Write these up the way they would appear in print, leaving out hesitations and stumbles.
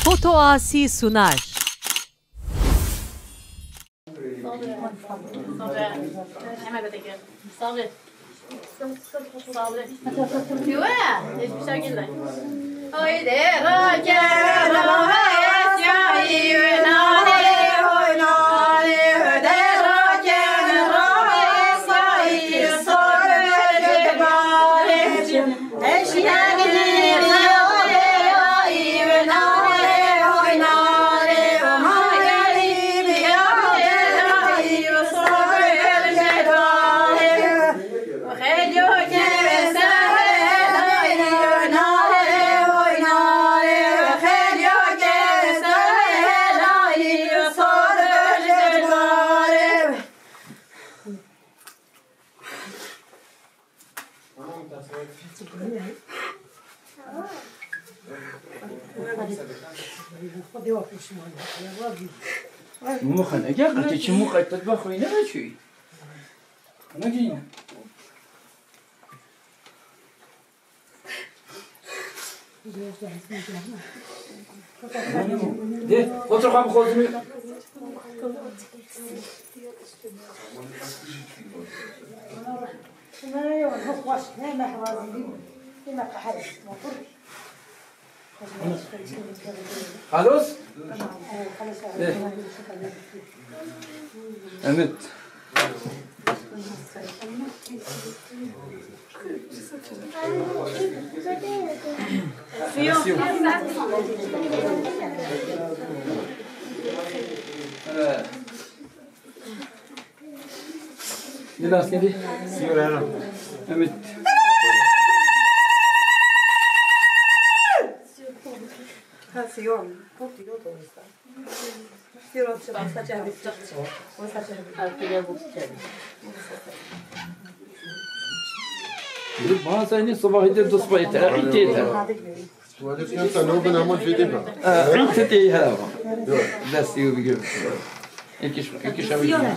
Foto Asi sunar. مخن اگر قطعه چی مخ ایتت بخوایی نه چوی نگین ده خود رو خواهم خود می خلاص؟ امت يلا سيدي سيور هلا امت سيور بوتي لو توستا سيور تشرا ساجابي ما سيني صباح يدي تصبح عيتها وهذا كان تنوب نعمل في ديبا عيتتي هذا بس يو بيجو إنك شامل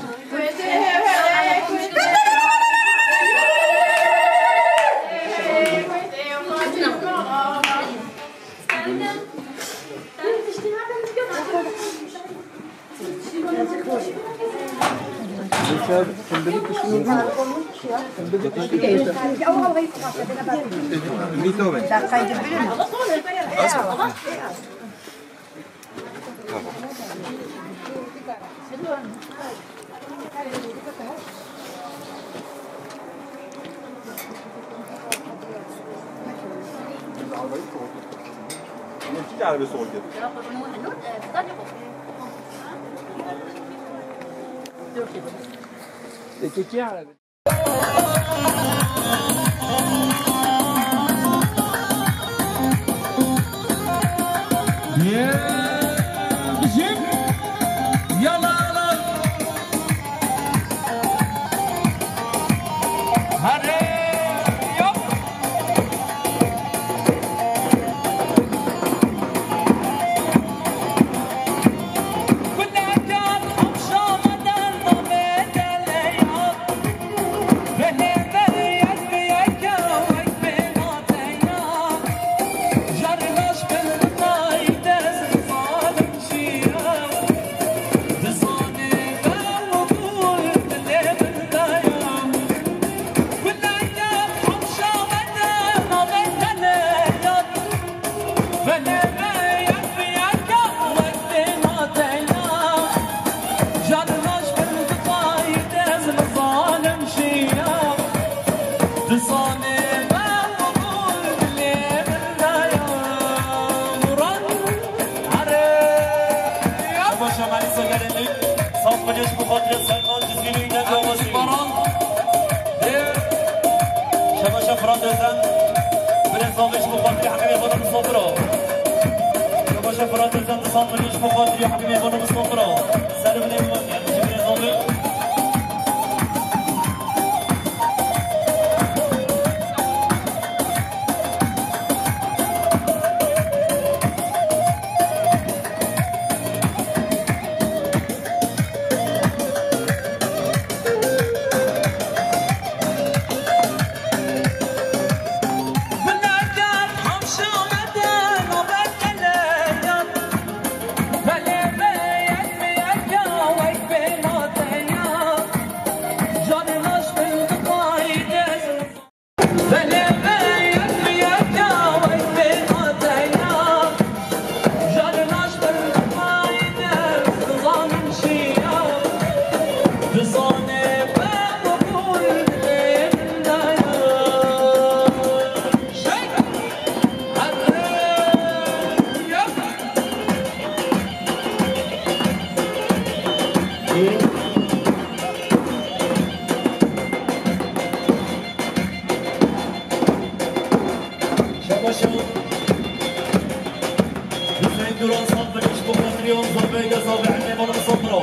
دوران صبر ايش بخاطر يوم صبي قصاب عندي مرة صبره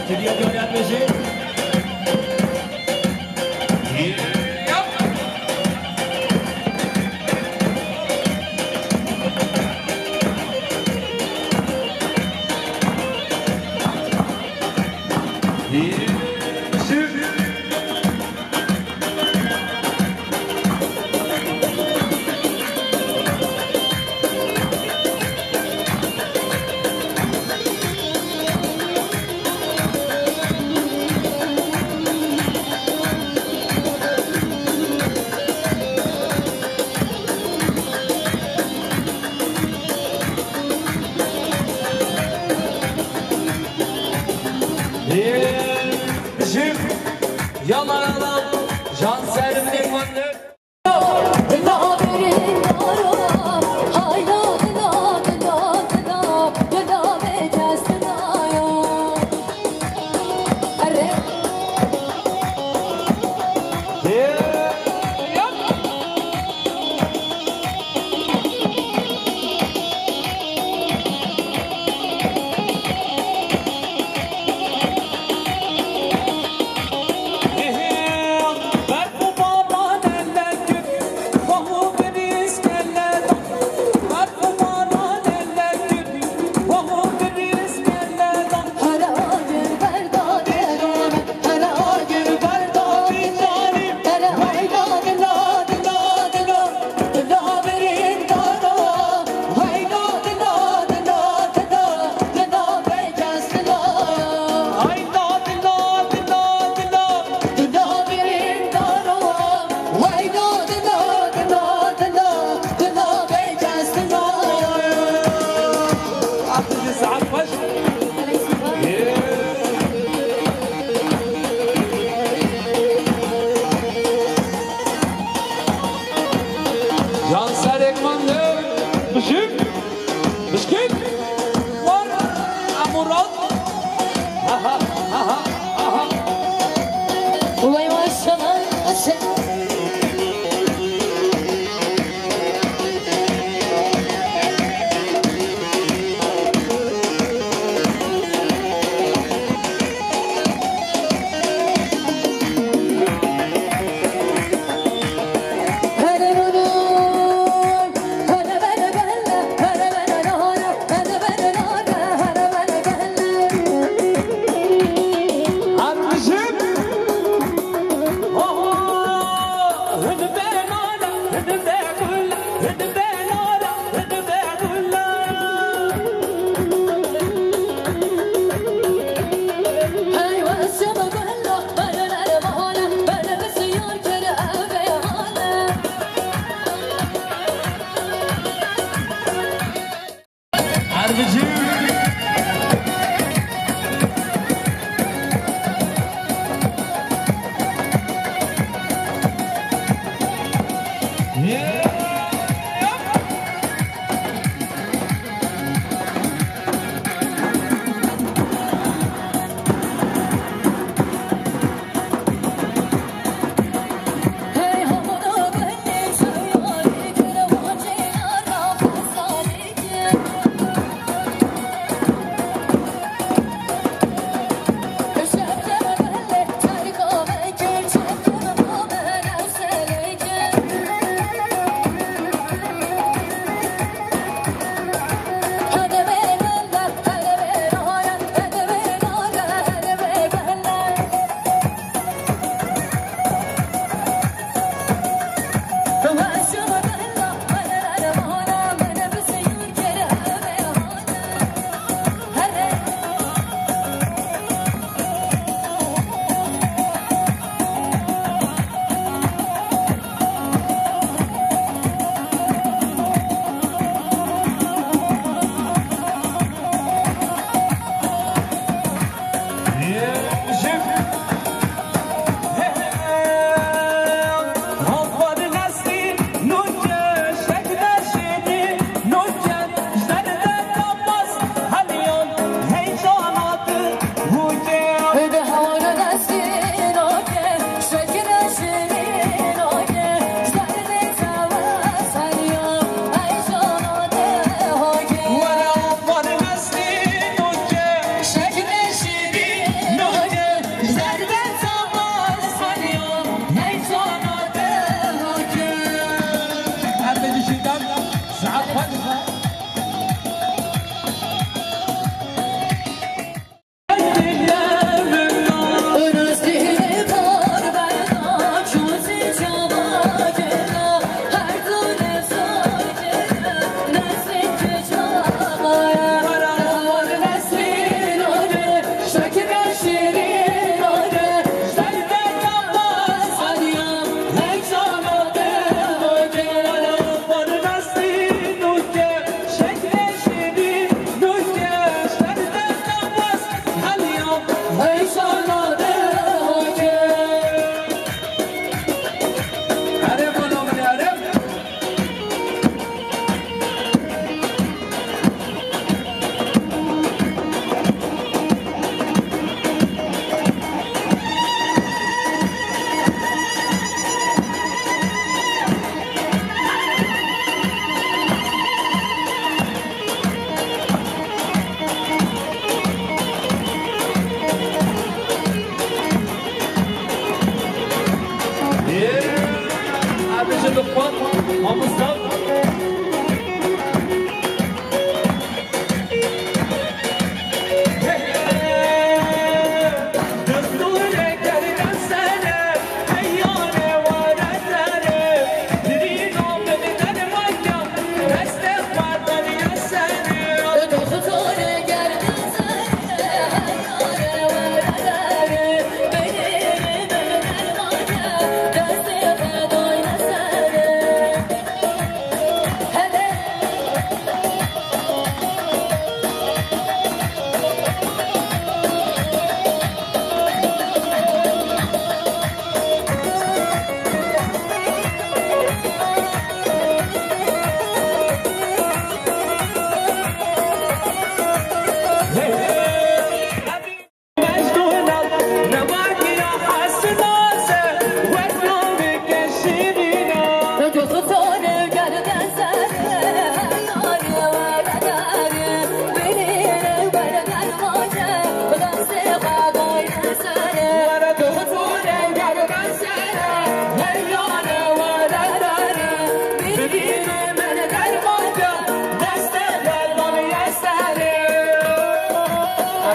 كذي يدوني اتمشي Yalan yalan can serimlik vandı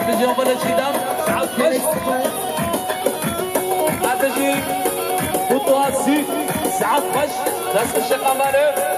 حرب جنبنا شدام سعد خش بعدجي وطواسي سعد خش ناس الشقة ماله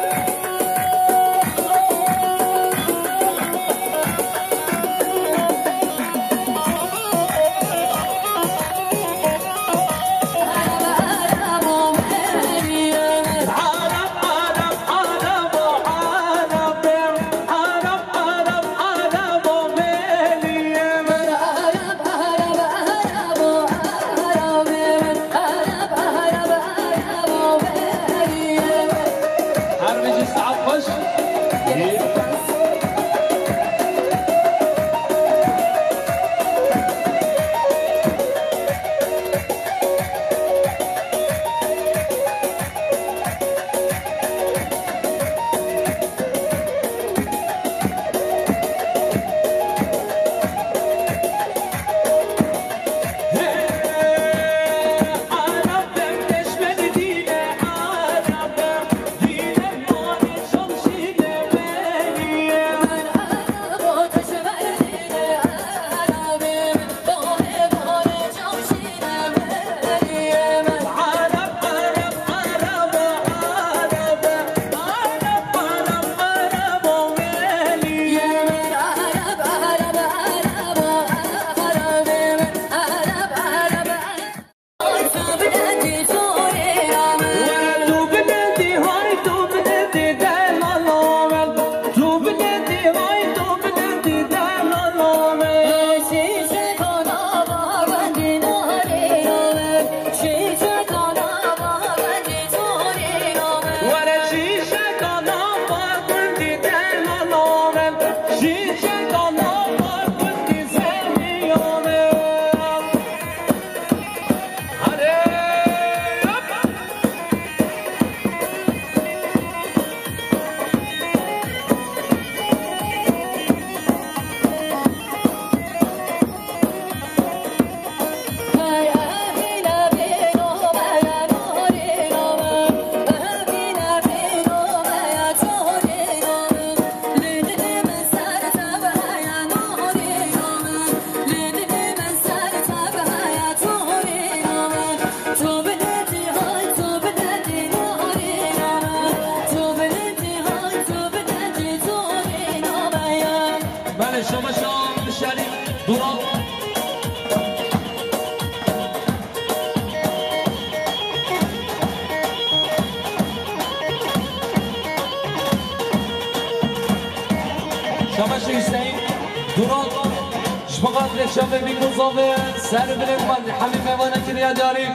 شباب بيكوزوفي سر بالإقبال حبيب ميوانا كريا داري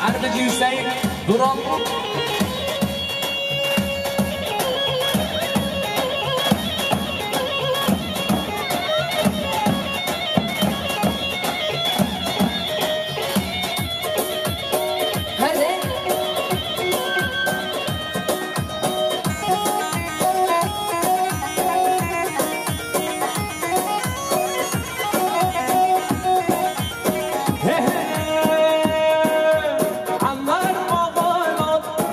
عربجي حسين درام عمار مغالط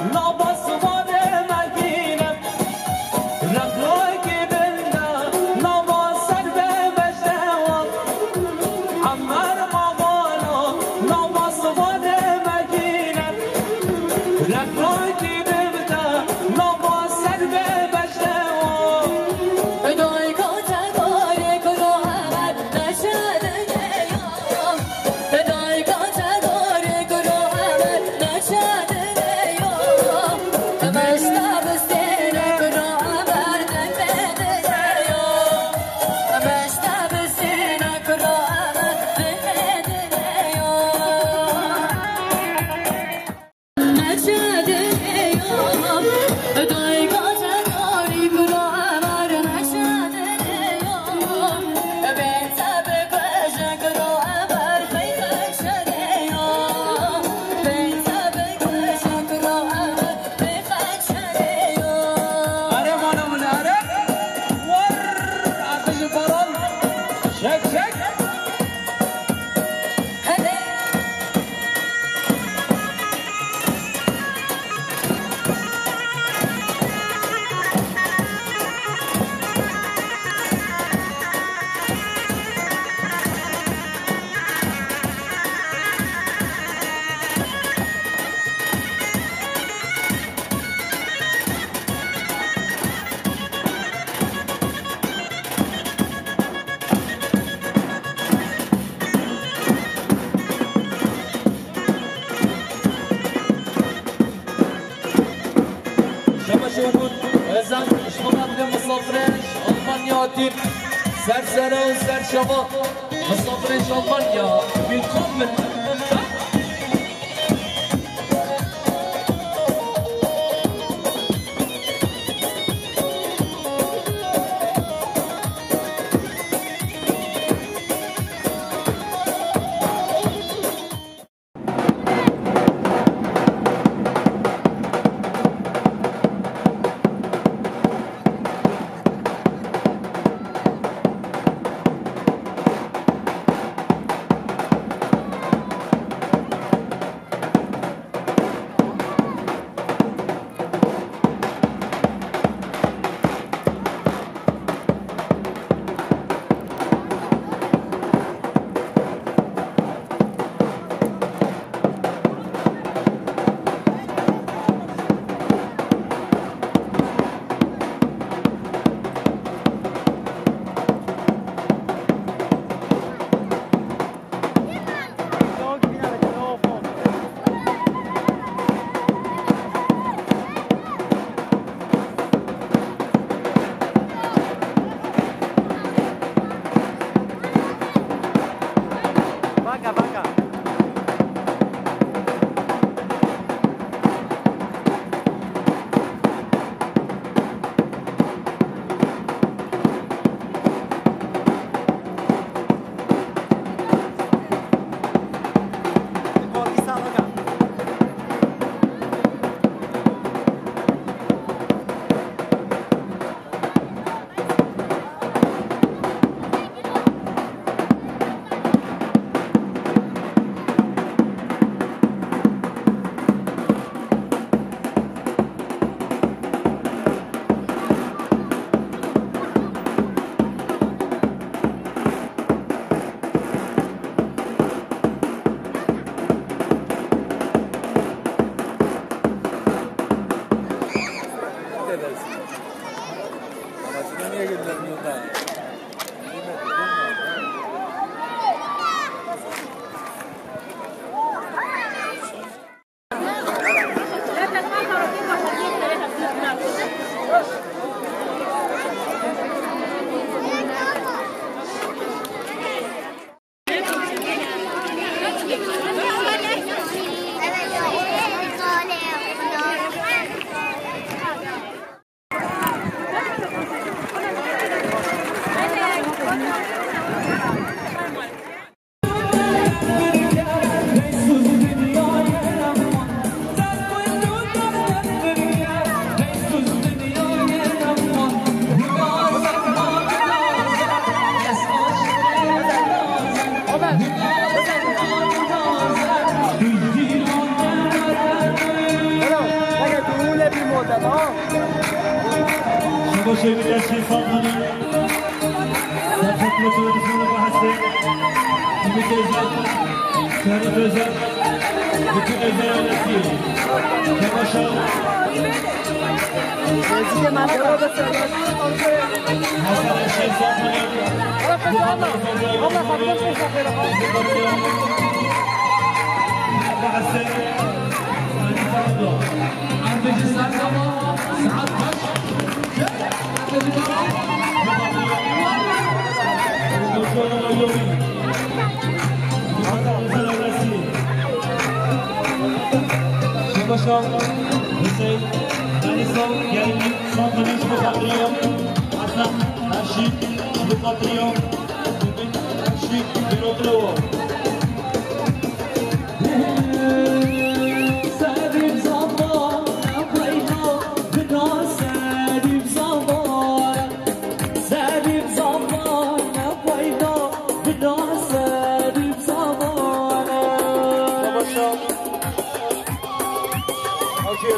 مسافرش آلمانیا سرسره و سرشما مسافرش آلمانیا willkommen شباشی می‌داشتی سامانی در خدمت رسول هستیم می‌گذارد سری بزرگ بکن ازایاتی شباشا حسن شیخ سامانی Şabaşan, Hüseyin, Danislav, Gelin, Santaniş, Bukatriyo, Hasan, Naşit, Bukatriyo, Bugün, Naşit, Birotrovo.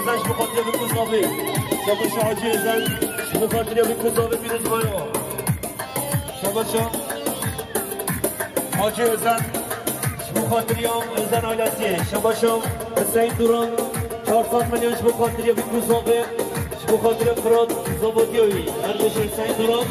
ازش بخاطر بکوزاوی شباشا حاجی ازش بخاطر بکوزاوی میرز بایا شباشا حاجی ازش بخاطر ازن آیلتی شباشا حسین دوران 400 میلیونش بخاطر بکوزاوی بخاطر فراد زابادیوی هردوش حسین دوران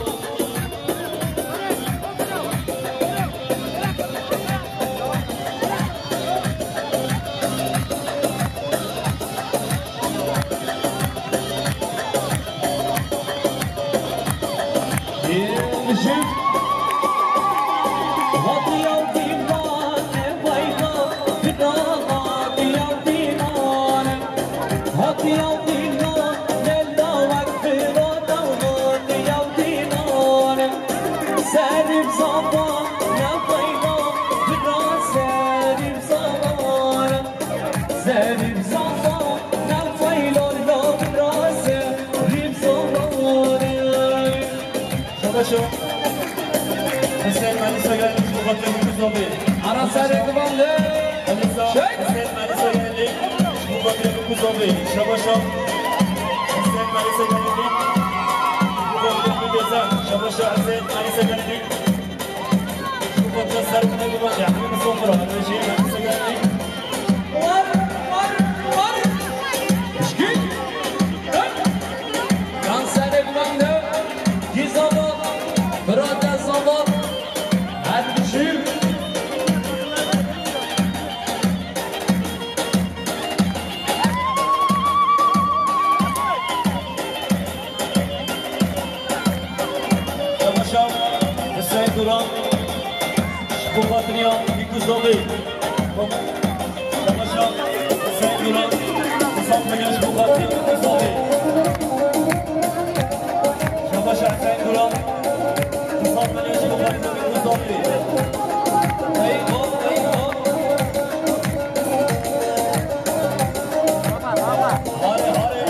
حسين ماليسا قال لك مقدم بكوزوفي أنا سارق بالله حسين ماليسا قال لك مقدم بكوزوفي شباشا حسين ماليسا قال لك مقدم بكوزوفي شباشا حسين ماليسا قال لك مقدم سارق بالله يا حبيبي صفرا الرجيم ماليسا قال لك كان سارق بالله جيزابا برادة صبا هاتشيل شباشا حسين دوران شبوخاتنيا بكوزوفي شباشا حسين دوران صفنيا شبوخاتنيا بكوزوفي شباشا حسين دوران صفنيا شبوخاتنيا بكوزوفي ايوه هاري هاري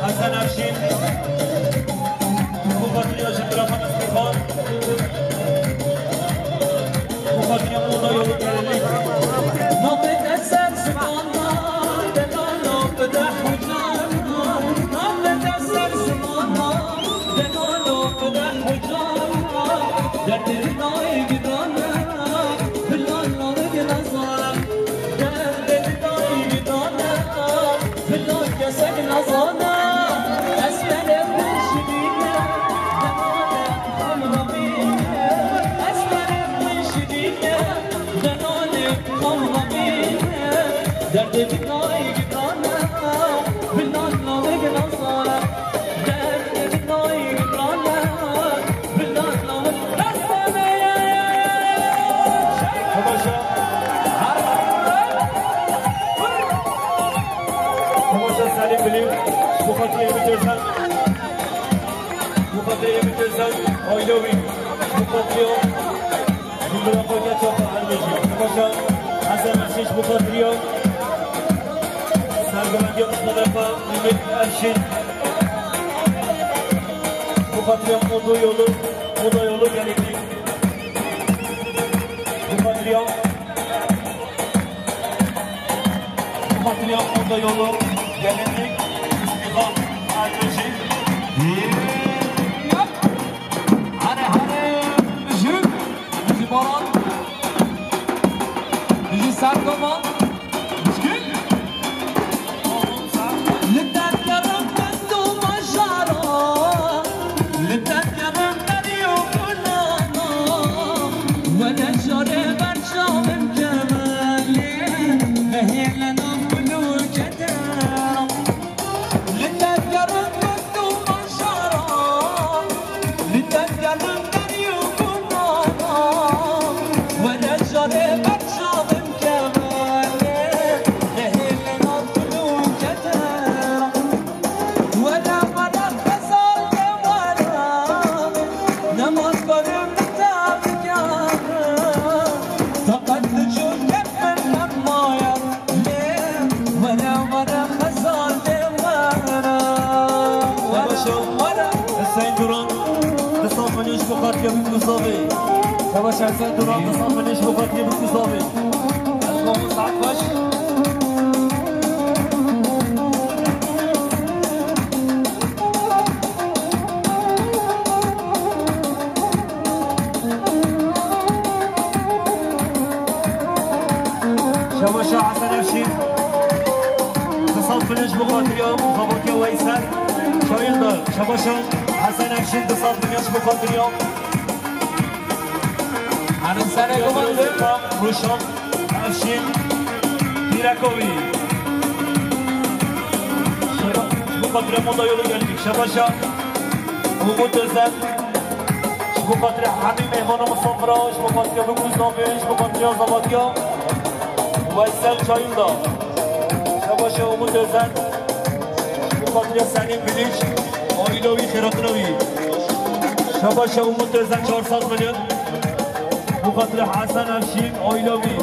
حسن افشین مقدمی جبران استخوان مقدمی موضوع یوم کردی نبض أسد سمعنا دنانا بدح وجانا نبض أسد سمعنا دنانا بدح وجانا دردناي قدانا بالله رجل صار دردناي قدانا بالله كسك نصانا أسفل من شديدنا دنانا خمر بينا أسفل من شديدنا دنانا خمر بينا دردناي قدانا بالله رجل صار دردناي قدانا بالله Hoca Salim Bilim, Mufakir Emitözden, Oylovi, Mufakir, Yıldırım Koca Çopa Armeci, Hoca Hasan Erşiş Mufakir, Sargıman Yavuz Mustafa, Mehmet Erşin, Mufakir olduğu yolu, o da yolu gelecek. Mufakir, Mufakir olduğu yolu gelecek. İstiklal Armeci. هره هره بجو بجو باران بجو سرکمان بجگل لتذكرم بندو مجارا لتذكرم دريو كنانا ونجار برشام كمالي مهيلنا بلو كدارا لتذكرم بندو مجارا لتذكرم دريو كنانا ونجار برشام كمالي شباش حسن دوران تصاب منش بخاطري بالكوزاوي القوم سعد باش شباش حسن افشين تصاب منش بخاطري خباكي ويسر شايل دار شباش حسن افشين تصاب منش بخاطري هنوز سر گمانده روشان افشین دیرکوی بخاطر مدایلو geldik شباشا umut özel بخاطر همین مهمان مسافراش بخاطر بگوزنامش بخاطر آزابادیا ویسل چایوندا شباشا umut özel بخاطر سلیم بلیش آیلوی خیراتنوی شباشا umut özel 400 میلیون بخاطر حسن افشین آیلاوی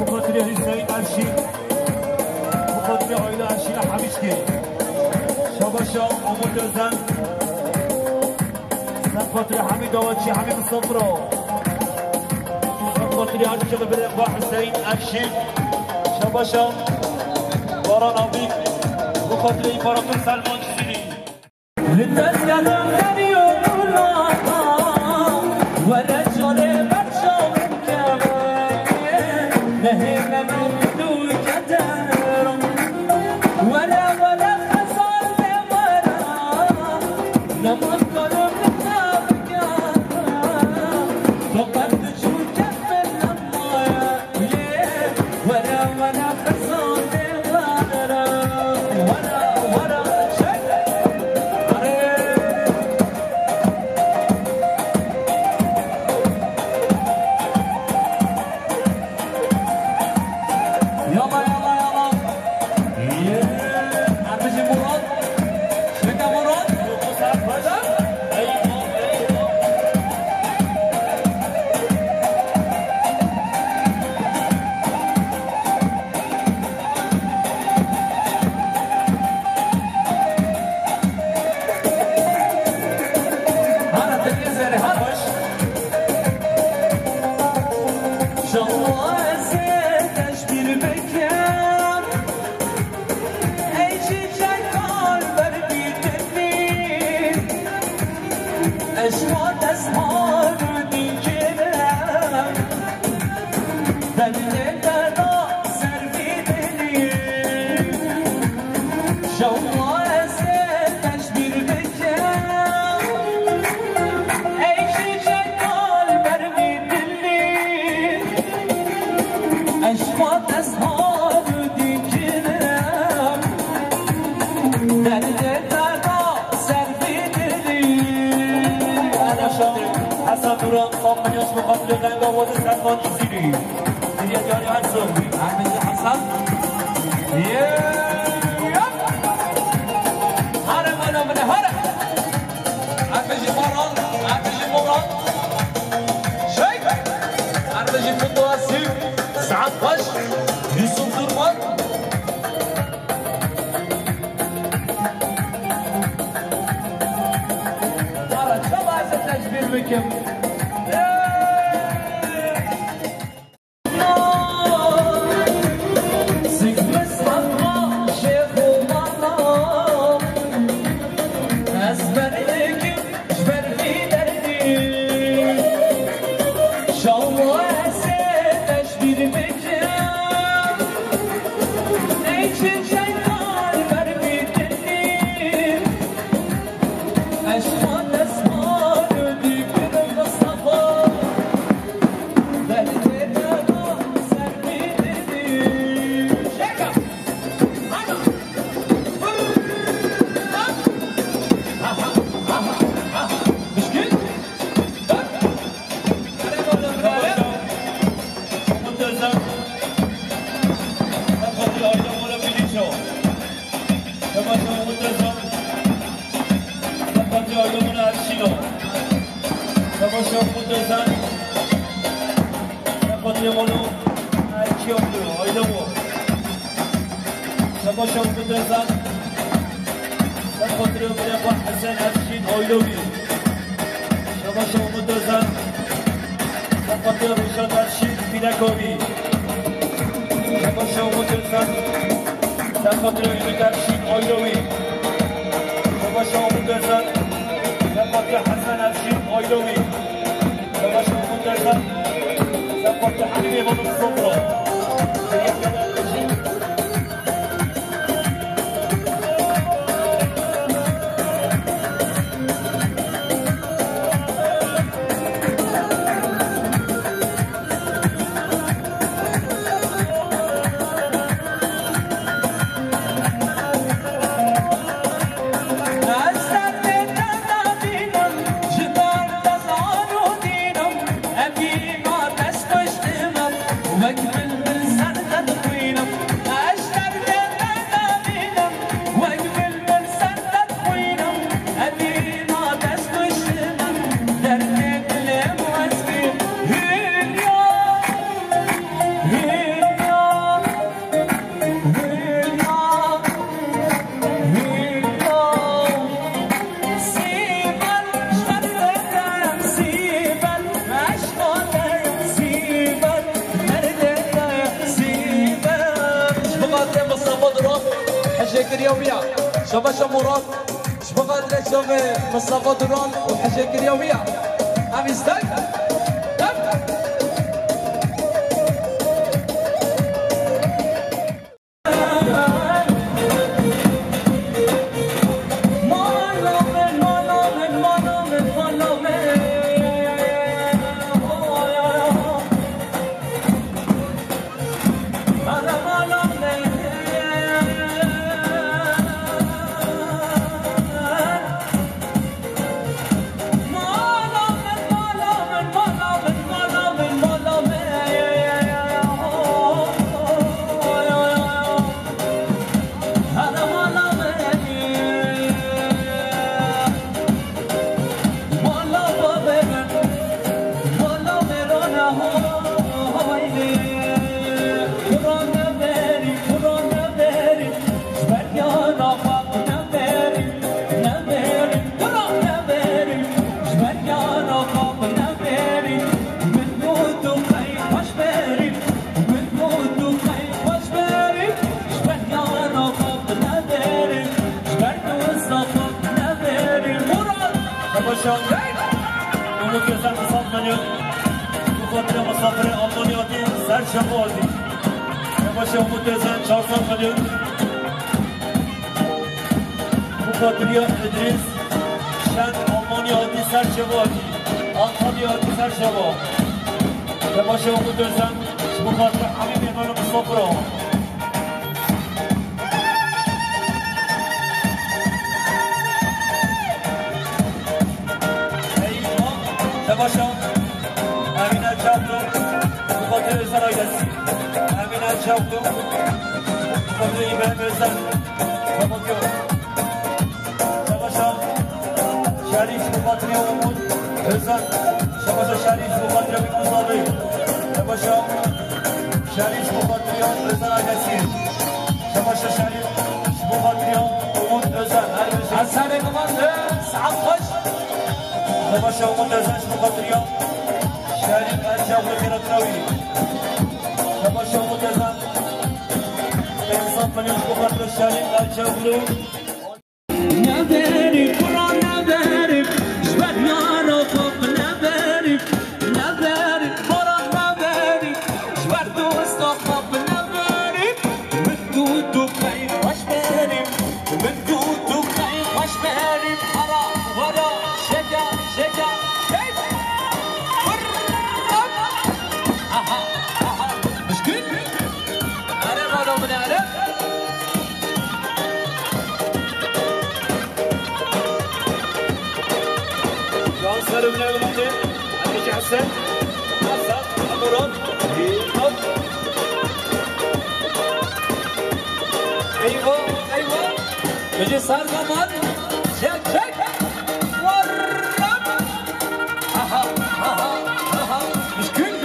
بخاطر حسین افشین بخاطر آیلا افشین حمیشکی شباشا امود زن بخاطر حمید آوچی حمید صفرا بخاطر هر که بره با حسین افشین شباشا باران آبیک بخاطر امپراتور سلمان چیزی لتسکدم نمیونا ورجال برشام كمان نهيم من دون كدر ولا خسر لورا نمط قلب نتابك فقد شو كف النمايا ولا خسر لورا ولا شيء حسن دوران صاحب منیاش بخاطر رنگ آواز سلمان ایزیری دیگه جانی حسن احمد حسن هره مانا منه هره عبجي موران عبجي موران شيء عبجي فندواسي سعد باش يوسف درمان ترى شبه التجبير بكم خاطر بشاد الشيخ بيداكوبي شباشا ومتنسان خاطر بشاد الشيخ أيلوي شباشا ومتنسان خاطر حسن الشيخ أيلوي شباشا ومتنسان خاطر حبيبي بابا الصبرا شباشا مراد شبغاد لك شوفي مصطفى دران وحشاك اليومية أبي ستاك ومتزن مصاب مليون وخاطر مسافر ألمانياتي سر شمالي شباشا ومتزن 400 مليون وخاطر إدريس شن ألمانياتي سر شمالي أنطالياتي سر شمال شباشا ومتزن وخاطر حبيبي من مسافر شباشا امین الجابلو بخاطر سرایدسی امین الجابلو بخاطر ایبرم ازن شباشا شریف بخاطر امون ازن شباشا شریف بخاطر بیکوزاوی شباشا شریف بخاطر ازن آگسی شباشا شریف بخاطر امون ازن حسن کمانده سعب خوش شباشا ومتزنش بخاطر يوم شريك الجو خيرات راوي شباشا ومتزن انصاف مليون بخاطر شريك الجو نبارك قرآن نبارك جبت نارا فوق نبارك نبارك قرآن نبارك جبت دوستا فوق نبارك مدود وخير وش بارك مدود وخير وش بارك حرا ورا شجع شجع كيف اها اها مش كل انا ما بنعرف سر من المنطقة عليك حسن حسن مراد هوب ايوه ايوه بيجي صار كمان شك شك ورب اها اها اها مش كل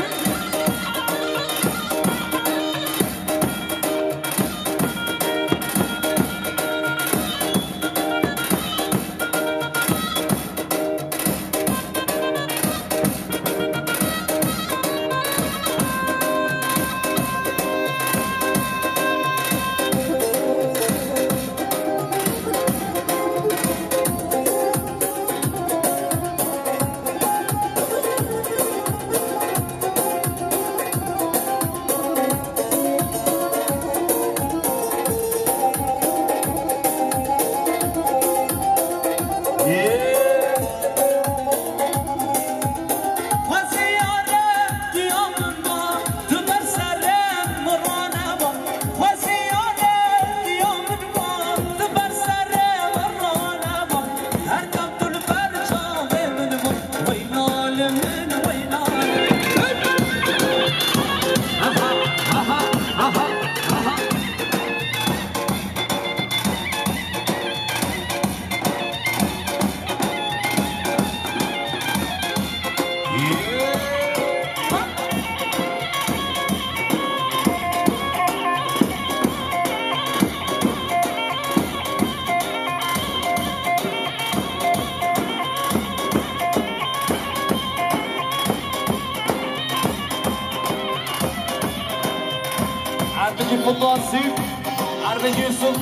عربجي فضاسي عربجي يوسف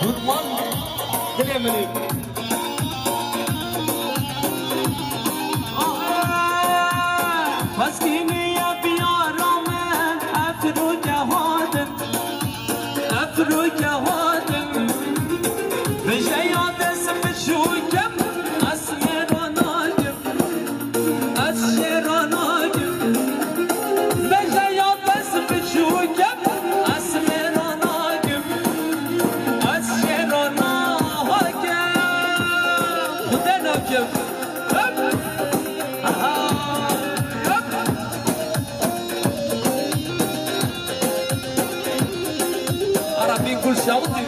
دودمان دليمني مسكيني يا بيارم افرو جهاد افرو جهاد بجياد اسم شوكم اسمراناجم اسشراناجم بجياد اسم شوكم اسمراناجم اسشراناجم خدا ناجم عربي كل شوطي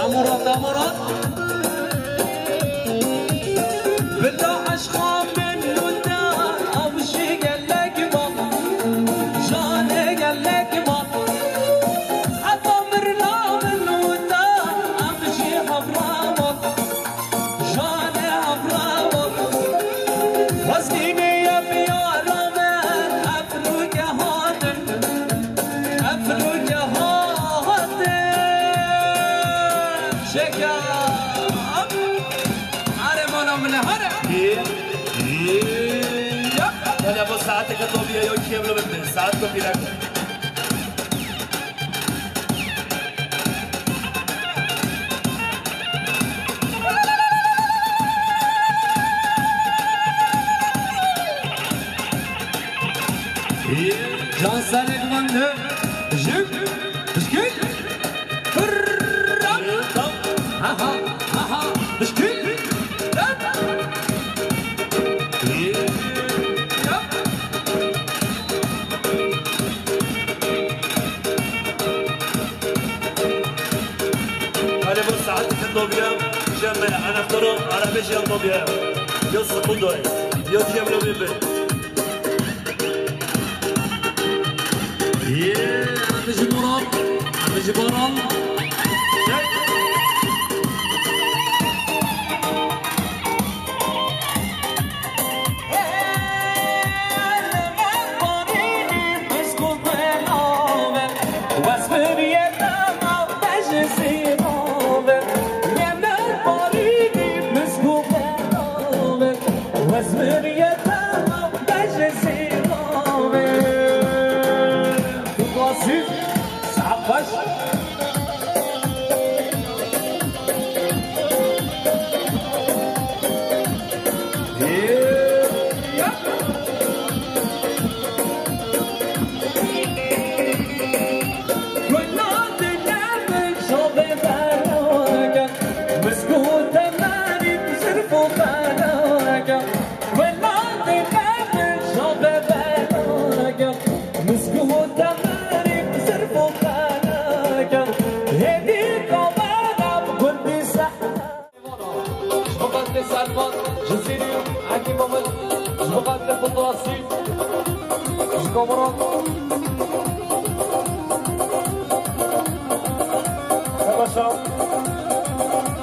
أمرات أمرات بدأ أشخاص من وداع أمشي قال لك ما جاني قال لك ما أطمرنا من وداع أمشي أبرامك جاني أبرامك مسكيني يا بيارم أفلو جهاد أفلو جهاد شكا عرمونا من هرم هلا ابو ساعتك الطوبيه يو كيف لو بدنا ساعتكم في لك جان سالك منه جيب بشكل فرام ها ها ها بشكل هلا ابو ساعتك الطوبيه جمع انا اختاروا على بيش الطوبيه يوصل خدوي يو كيف لو بدنا عم يجي مراد عم يجي برال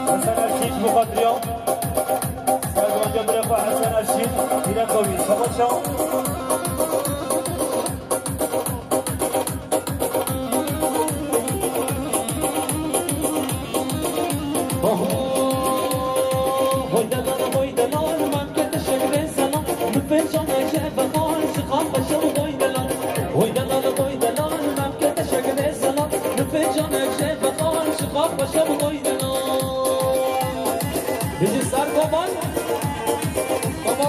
حسن الشيش مقدريان سلمان جمرفة حسن الشيش إلى قوي سبحان Bizi sar baban baba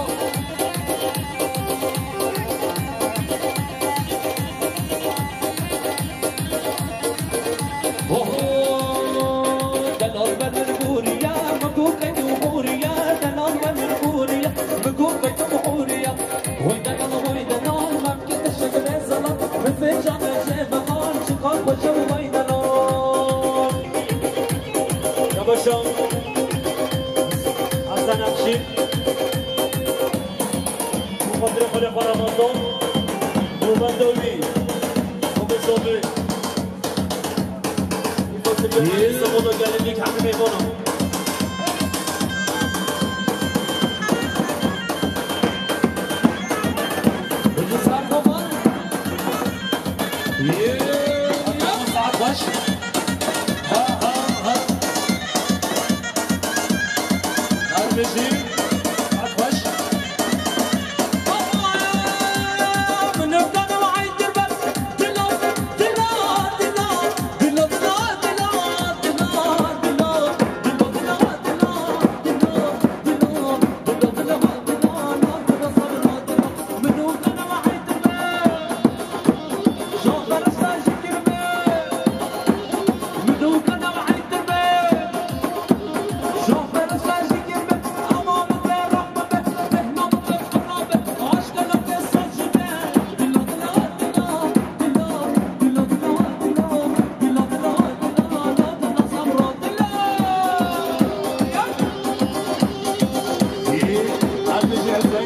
دلال من بوريا مكوكة بوريا دلال من بوريا مكوكة بوريا ويدلال ويدلال ما كنت شكل زلط بفجان جبهان شقاق وجو ويدلال يا باشا حسن الشيش مقدر خلق رمضان وبندوي وبصوبي يفوت اليوم سمونا قال لك حبيبي بونا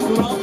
حسين دوران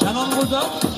Canal Mudar